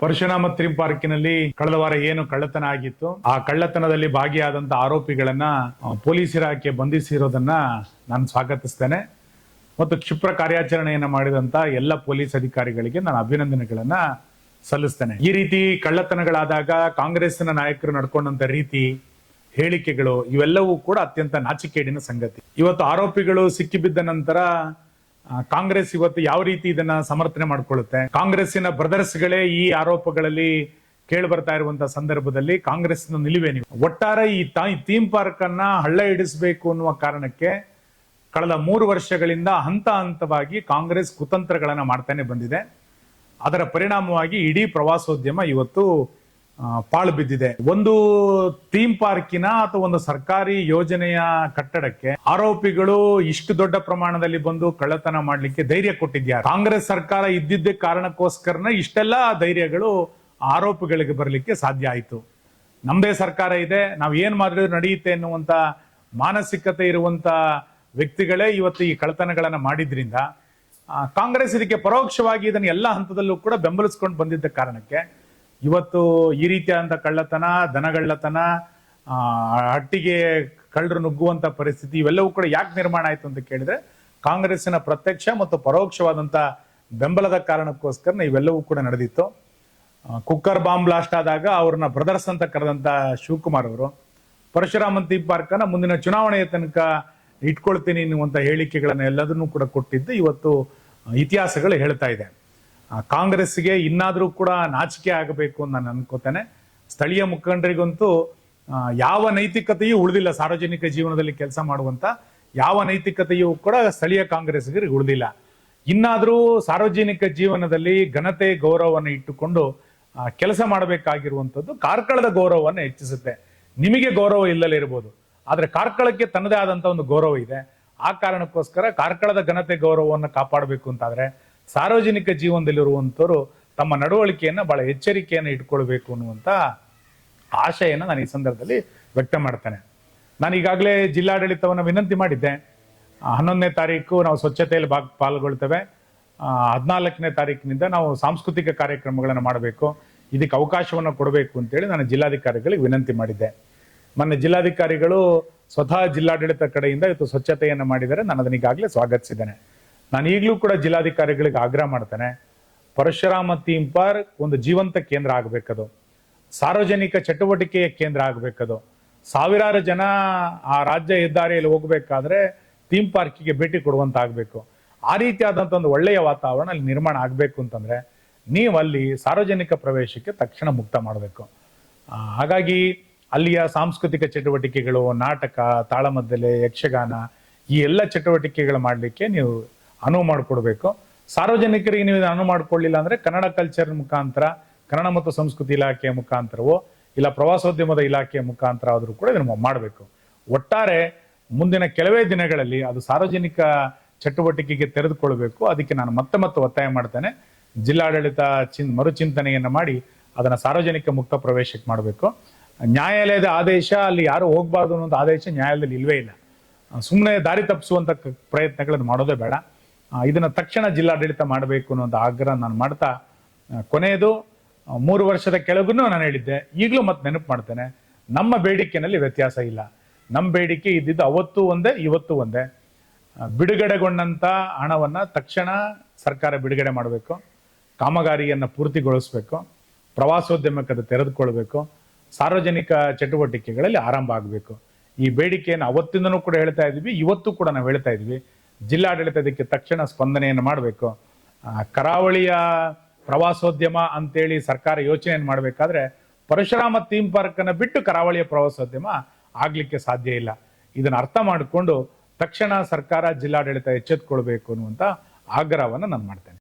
Parashurama theme ಪಾರ್ಕಿನಲ್ಲಿ ಕಳೆದ ವಾರ ಏನು ಕಳ್ಳತನ ಆಗಿತ್ತು, ಆ ಕಳ್ಳತನದಲ್ಲಿ ಭಾಗಿಯಾದಂತ ಆರೋಪಿಗಳನ್ನ ಪೊಲೀಸ್ ಇಲಾಖೆ ಬಂಧಿಸಿರೋದನ್ನ ನಾನು ಸ್ವಾಗತಿಸ್ತೇನೆ ಮತ್ತು ಕ್ಷಿಪ್ರ ಕಾರ್ಯಾಚರಣೆಯನ್ನ ಮಾಡಿದಂತ ಎಲ್ಲ ಪೊಲೀಸ್ ಅಧಿಕಾರಿಗಳಿಗೆ ನಾನು ಅಭಿನಂದನೆಗಳನ್ನ ಸಲ್ಲಿಸ್ತೇನೆ. ಈ ರೀತಿ ಕಳ್ಳತನಗಳಾದಾಗ ಕಾಂಗ್ರೆಸ್ನ ನಾಯಕರು ನಡ್ಕೊಂಡಂತ ರೀತಿ, ಹೇಳಿಕೆಗಳು ಇವೆಲ್ಲವೂ ಕೂಡ ಅತ್ಯಂತ ನಾಚಿಕೆಗೇಡಿನ ಸಂಗತಿ. ಇವತ್ತು ಆರೋಪಿಗಳು ಸಿಕ್ಕಿಬಿದ್ದ ನಂತರ ಕಾಂಗ್ರೆಸ್ ಇವತ್ತು ಯಾವ ರೀತಿ ಇದನ್ನ ಸಮರ್ಥನೆ ಮಾಡ್ಕೊಳ್ಳುತ್ತೆ? ಕಾಂಗ್ರೆಸ್ಸಿನ ಬ್ರದರ್ಸ್ಗಳೇ ಈ ಆರೋಪಗಳಲ್ಲಿ ಕೇಳಿ ಬರ್ತಾ ಇರುವಂತಹ ಸಂದರ್ಭದಲ್ಲಿ ಕಾಂಗ್ರೆಸ್ನ ನಿಲುವೇನು? ಒಟ್ಟಾರೆ ಈ ಥೀಮ್ ಪಾರ್ಕ್ ಅನ್ನ ಹಳ್ಳ ಹಿಡಿಸಬೇಕು ಅನ್ನುವ ಕಾರಣಕ್ಕೆ ಕಳೆದ 3 ವರ್ಷಗಳಿಂದ ಹಂತ ಹಂತವಾಗಿ ಕಾಂಗ್ರೆಸ್ ಕುತಂತ್ರಗಳನ್ನ ಮಾಡ್ತಾನೆ ಬಂದಿದೆ. ಅದರ ಪರಿಣಾಮವಾಗಿ ಇಡೀ ಪ್ರವಾಸೋದ್ಯಮ ಇವತ್ತು ಪಾಳು ಬಿದ್ದಿದೆ. ಒಂದು ಥೀಮ್ ಪಾರ್ಕಿನ ಅಥವಾ ಒಂದು ಸರ್ಕಾರಿ ಯೋಜನೆಯ ಕಟ್ಟಡಕ್ಕೆ ಆರೋಪಿಗಳು ಇಷ್ಟು ದೊಡ್ಡ ಪ್ರಮಾಣದಲ್ಲಿ ಬಂದು ಕಳ್ಳತನ ಮಾಡ್ಲಿಕ್ಕೆ ಧೈರ್ಯ ಕೊಟ್ಟಿದ್ಯಾರು? ಕಾಂಗ್ರೆಸ್ ಸರ್ಕಾರ ಇದ್ದಿದ್ದ ಕಾರಣಕ್ಕೋಸ್ಕರನೇ ಇಷ್ಟೆಲ್ಲ ಧೈರ್ಯಗಳು ಆರೋಪಿಗಳಿಗೆ ಬರಲಿಕ್ಕೆ ಸಾಧ್ಯ ಆಯಿತು. ನಮ್ದೇ ಸರ್ಕಾರ ಇದೆ, ನಾವ್ ಏನ್ ಮಾಡಿದ್ರು ನಡೆಯುತ್ತೆ ಎನ್ನುವಂತ ಮಾನಸಿಕತೆ ಇರುವಂತ ವ್ಯಕ್ತಿಗಳೇ ಇವತ್ತು ಈ ಕಳ್ಳತನಗಳನ್ನ ಮಾಡಿದ್ರಿಂದ ಕಾಂಗ್ರೆಸ್ ಇದಕ್ಕೆ ಪರೋಕ್ಷವಾಗಿ ಇದನ್ನ ಎಲ್ಲ ಹಂತದಲ್ಲೂ ಕೂಡ ಬೆಂಬಲಿಸ್ಕೊಂಡು ಬಂದಿದ್ದ ಕಾರಣಕ್ಕೆ ಇವತ್ತು ಈ ರೀತಿಯಾದಂತ ಕಳ್ಳತನ, ದನಗಳ್ಳತನ, ಹಟ್ಟಿಗೆ ಕಳ್ಳರು ನುಗ್ಗುವಂತ ಪರಿಸ್ಥಿತಿ ಇವೆಲ್ಲವೂ ಕೂಡ ಯಾಕೆ ನಿರ್ಮಾಣ ಆಯ್ತು ಅಂತ ಕೇಳಿದ್ರೆ ಕಾಂಗ್ರೆಸ್ಸಿನ ಪ್ರತ್ಯಕ್ಷ ಮತ್ತು ಪರೋಕ್ಷವಾದಂತ ಬೆಂಬಲದ ಕಾರಣಕ್ಕೋಸ್ಕರ ಇವೆಲ್ಲವೂ ಕೂಡ ನಡೆದಿತ್ತು. ಕುಕ್ಕರ್ ಬಾಂಬ್ ಬ್ಲಾಸ್ಟ್ ಆದಾಗ ಅವ್ರನ್ನ ಬ್ರದರ್ಸ್ ಅಂತ ಕರೆದಂತ ಶಿವಕುಮಾರ್ ಅವರು ಪರಶುರಾಮ ಥೀಮ್ ಪಾರ್ಕ್ ಅನ್ನ ಮುಂದಿನ ಚುನಾವಣೆಯ ತನಕ ಇಟ್ಕೊಳ್ತೀನಿ ಎನ್ನುವಂತ ಹೇಳಿಕೆಗಳನ್ನ ಎಲ್ಲದನ್ನೂ ಕೂಡ ಕೊಟ್ಟಿದ್ದು ಇವತ್ತು ಇತಿಹಾಸಗಳು ಹೇಳ್ತಾ ಇದೆ. ಕಾಂಗ್ರೆಸ್ಗೆ ಇನ್ನಾದ್ರೂ ಕೂಡ ನಾಚಿಕೆ ಆಗಬೇಕು ಅಂತ ನಾನು ಅನ್ಕೋತೇನೆ. ಸ್ಥಳೀಯ ಮುಖಂಡರಿಗಂತೂ ಯಾವ ನೈತಿಕತೆಯೂ ಉಳಿದಿಲ್ಲ. ಸಾರ್ವಜನಿಕ ಜೀವನದಲ್ಲಿ ಕೆಲಸ ಮಾಡುವಂತ ಯಾವ ನೈತಿಕತೆಯೂ ಕೂಡ ಸ್ಥಳೀಯ ಕಾಂಗ್ರೆಸ್ಗರಿಗೆ ಉಳಿದಿಲ್ಲ. ಇನ್ನಾದ್ರೂ ಸಾರ್ವಜನಿಕ ಜೀವನದಲ್ಲಿ ಘನತೆ ಗೌರವವನ್ನು ಇಟ್ಟುಕೊಂಡು ಕೆಲಸ ಮಾಡಬೇಕಾಗಿರುವಂತದ್ದು ಕಾರ್ಕಳದ ಗೌರವವನ್ನು ಹೆಚ್ಚಿಸುತ್ತೆ. ನಿಮಗೆ ಗೌರವ ಇಲ್ಲಲೇ ಇರಬಹುದು, ಆದ್ರೆ ಕಾರ್ಕಳಕ್ಕೆ ತನ್ನದೇ ಆದಂತ ಒಂದು ಗೌರವ ಇದೆ. ಆ ಕಾರಣಕ್ಕೋಸ್ಕರ ಕಾರ್ಕಳದ ಘನತೆ ಗೌರವವನ್ನು ಕಾಪಾಡಬೇಕು ಅಂತಾದ್ರೆ ಸಾರ್ವಜನಿಕ ಜೀವನದಲ್ಲಿರುವಂತವರು ತಮ್ಮ ನಡವಳಿಕೆಯನ್ನ ಬಹಳ ಎಚ್ಚರಿಕೆಯನ್ನು ಇಟ್ಕೊಳ್ಬೇಕು ಅನ್ನುವಂತ ಆಶಯನ ನಾನು ಈ ಸಂದರ್ಭದಲ್ಲಿ ವ್ಯಕ್ತ ಮಾಡ್ತೇನೆ. ನಾನು ಈಗಾಗಲೇ ಜಿಲ್ಲಾಡಳಿತವನ್ನು ವಿನಂತಿ ಮಾಡಿದ್ದೆ. 11ನೇ ತಾರೀಕು ನಾವು ಸ್ವಚ್ಛತೆಯಲ್ಲಿ ಪಾಲ್ಗೊಳ್ತೇವೆ. 14ನೇ ತಾರೀಕಿನಿಂದ ನಾವು ಸಾಂಸ್ಕೃತಿಕ ಕಾರ್ಯಕ್ರಮಗಳನ್ನು ಮಾಡಬೇಕು, ಇದಕ್ಕೆ ಅವಕಾಶವನ್ನು ಕೊಡಬೇಕು ಅಂತೇಳಿ ನಾನು ಜಿಲ್ಲಾಧಿಕಾರಿಗಳಿಗೆ ವಿನಂತಿ ಮಾಡಿದ್ದೆ. ಮೊನ್ನೆ ಜಿಲ್ಲಾಧಿಕಾರಿಗಳು ಸ್ವತಃ ಜಿಲ್ಲಾಡಳಿತ ಕಡೆಯಿಂದ ಇವತ್ತು ಸ್ವಚ್ಛತೆಯನ್ನು ಮಾಡಿದರೆ ನಾನು ಅದನ್ನ ಈಗಾಗಲೇ ಸ್ವಾಗತಿಸಿದ್ದೇನೆ. ನಾನು ಈಗಲೂ ಕೂಡ ಜಿಲ್ಲಾಧಿಕಾರಿಗಳಿಗೆ ಆಗ್ರಹ ಮಾಡ್ತೇನೆ, ಪರಶುರಾಮ ಥೀಮ್ ಪಾರ್ಕ್ ಒಂದು ಜೀವಂತ ಕೇಂದ್ರ ಆಗ್ಬೇಕದು, ಸಾರ್ವಜನಿಕ ಚಟುವಟಿಕೆಯ ಕೇಂದ್ರ ಆಗ್ಬೇಕದು. ಸಾವಿರಾರು ಜನ ಆ ರಾಜ್ಯ ಹೆದ್ದಾರಿಯಲ್ಲಿ ಹೋಗ್ಬೇಕಾದ್ರೆ ಥೀಮ್ ಪಾರ್ಕಿಗೆ ಭೇಟಿ ಕೊಡುವಂತ ಆಗ್ಬೇಕು. ಆ ರೀತಿಯಾದಂತ ಒಂದು ಒಳ್ಳೆಯ ವಾತಾವರಣ ಅಲ್ಲಿ ನಿರ್ಮಾಣ ಆಗ್ಬೇಕು ಅಂತಂದ್ರೆ ನೀವು ಅಲ್ಲಿ ಸಾರ್ವಜನಿಕ ಪ್ರವೇಶಕ್ಕೆ ತಕ್ಷಣ ಮುಕ್ತ ಮಾಡಬೇಕು. ಹಾಗಾಗಿ ಅಲ್ಲಿಯ ಸಾಂಸ್ಕೃತಿಕ ಚಟುವಟಿಕೆಗಳು, ನಾಟಕ, ತಾಳಮದ್ದಲೆ, ಯಕ್ಷಗಾನ ಈ ಎಲ್ಲ ಚಟುವಟಿಕೆಗಳು ಮಾಡಲಿಕ್ಕೆ ನೀವು ಅನುವು ಮಾಡಿಕೊಡ್ಬೇಕು. ಸಾರ್ವಜನಿಕರಿಗೆ ನೀವು ಅನುವು ಮಾಡಿಕೊಳ್ಳಿಲ್ಲ ಅಂದ್ರೆ ಕನ್ನಡ ಕಲ್ಚರ್ ಮುಖಾಂತರ, ಕನ್ನಡ ಮತ್ತು ಸಂಸ್ಕೃತಿ ಇಲಾಖೆಯ ಮುಖಾಂತರವೋ ಇಲ್ಲ ಪ್ರವಾಸೋದ್ಯಮದ ಇಲಾಖೆಯ ಮುಖಾಂತರ ಆದ್ರೂ ಕೂಡ ಇದನ್ನು ಮಾಡಬೇಕು. ಒಟ್ಟಾರೆ ಮುಂದಿನ ಕೆಲವೇ ದಿನಗಳಲ್ಲಿ ಅದು ಸಾರ್ವಜನಿಕ ಚಟುವಟಿಕೆಗೆ ತೆರೆದುಕೊಳ್ಬೇಕು. ಅದಕ್ಕೆ ನಾನು ಮತ್ತೆ ಒತ್ತಾಯ ಮಾಡ್ತೇನೆ, ಜಿಲ್ಲಾಡಳಿತ ಮರುಚಿಂತನೆಯನ್ನ ಮಾಡಿ ಅದನ್ನ ಸಾರ್ವಜನಿಕ ಮುಕ್ತ ಪ್ರವೇಶಕ್ಕೆ ಮಾಡಬೇಕು. ನ್ಯಾಯಾಲಯದ ಆದೇಶ ಅಲ್ಲಿ ಯಾರು ಹೋಗ್ಬಾರ್ದು ಅನ್ನೋ ಆದೇಶ ನ್ಯಾಯಾಲಯದಲ್ಲಿ ಇಲ್ವೇ ಇಲ್ಲ. ಸುಮ್ಮನೆ ದಾರಿ ತಪ್ಪಿಸುವಂತ ಪ್ರಯತ್ನಗಳನ್ನು ಮಾಡೋದೇ ಬೇಡ. ಇದನ್ನ ತಕ್ಷಣ ಜಿಲ್ಲಾಡಳಿತ ಮಾಡಬೇಕು ಅನ್ನೋಂಥ ಆಗ್ರಹ ನಾನು ಮಾಡ್ತಾ, ಕೊನೆಯದು 3 ವರ್ಷದ ಕೆಳಗೂ ನಾನು ಹೇಳಿದ್ದೆ, ಈಗಲೂ ಮತ್ತೆ ನೆನಪು ಮಾಡ್ತೇನೆ, ನಮ್ಮ ಬೇಡಿಕೆನಲ್ಲಿ ವ್ಯತ್ಯಾಸ ಇಲ್ಲ. ನಮ್ಮ ಬೇಡಿಕೆ ಇದ್ದಿದ್ದು ಅವತ್ತು ಒಂದೇ, ಇವತ್ತು ಒಂದೇ. ಬಿಡುಗಡೆಗೊಂಡಂತ ಹಣವನ್ನ ತಕ್ಷಣ ಸರ್ಕಾರ ಬಿಡುಗಡೆ ಮಾಡಬೇಕು, ಕಾಮಗಾರಿಯನ್ನ ಪೂರ್ತಿಗೊಳಿಸ್ಬೇಕು, ಪ್ರವಾಸೋದ್ಯಮಕ್ಕೆ ಅದು ತೆರೆದುಕೊಳ್ಬೇಕು, ಸಾರ್ವಜನಿಕ ಚಟುವಟಿಕೆಗಳಲ್ಲಿ ಆರಂಭ ಆಗಬೇಕು. ಈ ಬೇಡಿಕೆಯನ್ನು ಅವತ್ತಿಂದನೂ ಕೂಡ ಹೇಳ್ತಾ ಇದ್ವಿ, ಇವತ್ತು ಕೂಡ ನಾವು ಹೇಳ್ತಾ ಇದ್ವಿ. ಜಿಲ್ಲಾಡಳಿತ ಇದಕ್ಕೆ ತಕ್ಷಣ ಸ್ಪಂದನೆಯನ್ನು ಮಾಡಬೇಕು. ಕರಾವಳಿಯ ಪ್ರವಾಸೋದ್ಯಮ ಅಂತೇಳಿ ಸರ್ಕಾರ ಯೋಚನೆಯನ್ನು ಮಾಡಬೇಕಾದ್ರೆ ಪರಶುರಾಮ ಥೀಮ್ ಪಾರ್ಕ್ ಅನ್ನ ಬಿಟ್ಟು ಕರಾವಳಿಯ ಪ್ರವಾಸೋದ್ಯಮ ಆಗ್ಲಿಕ್ಕೆ ಸಾಧ್ಯ ಇಲ್ಲ. ಇದನ್ನ ಅರ್ಥ ಮಾಡಿಕೊಂಡು ತಕ್ಷಣ ಸರ್ಕಾರ, ಜಿಲ್ಲಾಡಳಿತ ಎಚ್ಚೆತ್ತುಕೊಳ್ಬೇಕು ಅನ್ನುವಂತ ಆಗ್ರಹವನ್ನು ನಾನು ಮಾಡ್ತೇನೆ.